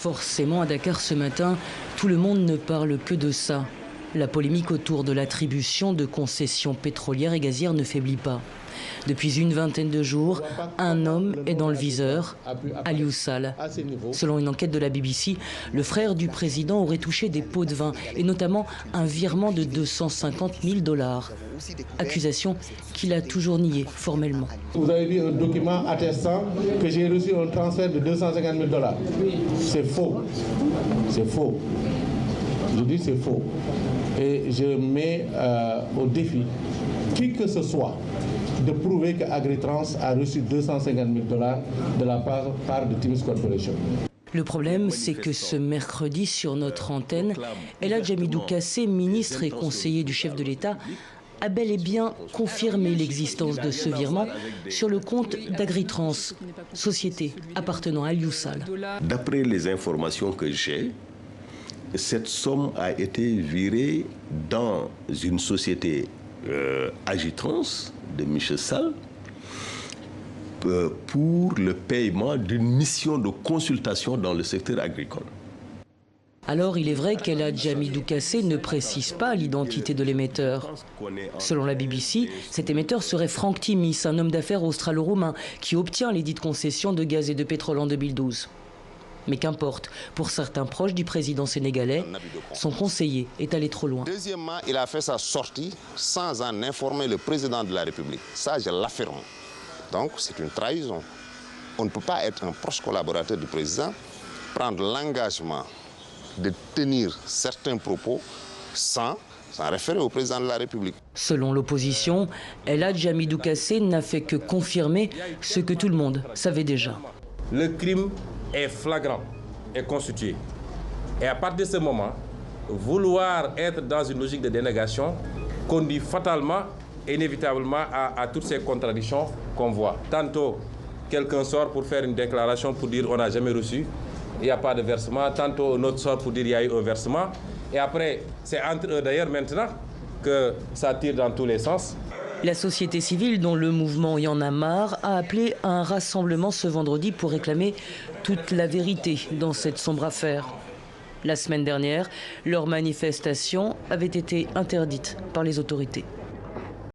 Forcément, à Dakar ce matin, tout le monde ne parle que de ça. La polémique autour de l'attribution de concessions pétrolières et gazières ne faiblit pas. Depuis une vingtaine de jours, un homme est dans le viseur, Aliou Sall. Selon une enquête de la BBC, le frère du président aurait touché des pots de vin et notamment un virement de 250 000 $. Accusation qu'il a toujours niée formellement. Vous avez vu un document attestant que j'ai reçu un transfert de 250 000 $. C'est faux. C'est faux. Je dis c'est faux. Et je mets au défi qui que ce soit de prouver que Agritrans a reçu 250 000 $ de la part de Timis Corporation. Le problème, c'est que ce mercredi, sur notre antenne, El Hadj Hamidou Kassé, ministre et conseiller du chef de l'État, a bel et bien confirmé l'existence de ce virement sur le compte d'Agritrans, société appartenant à Aliou Sall. D'après les informations que j'ai, cette somme a été virée dans une société Agitrans de Michel Sall pour le paiement d'une mission de consultation dans le secteur agricole. Alors, il est vrai qu'El Hadj Hamidou Kassé ne précise pas l'identité de l'émetteur. Selon la BBC, cet émetteur serait Franck Timis, un homme d'affaires australo-roumain qui obtient les dites concessions de gaz et de pétrole en 2012. Mais qu'importe, pour certains proches du président sénégalais, son conseiller est allé trop loin. Deuxièmement, il a fait sa sortie sans en informer le président de la République. Ça, je l'affirme. Donc, c'est une trahison. On ne peut pas être un proche collaborateur du président, prendre l'engagement de tenir certains propos sans référer au président de la République. Selon l'opposition, El Hadj Hamidou Kassé n'a fait que confirmer ce que tout le monde savait déjà. Le crime est flagrant et constitué. Et à partir de ce moment, vouloir être dans une logique de dénégation conduit fatalement et inévitablement à toutes ces contradictions qu'on voit. Tantôt, quelqu'un sort pour faire une déclaration pour dire on n'a jamais reçu, il n'y a pas de versement. Tantôt, un autre sort pour dire il y a eu un versement. Et après, c'est entre eux d'ailleurs maintenant que ça tire dans tous les sens. La société civile, dont le mouvement Y en a marre, a appelé à un rassemblement ce vendredi pour réclamer toute la vérité dans cette sombre affaire. La semaine dernière, leur manifestation avait été interdite par les autorités.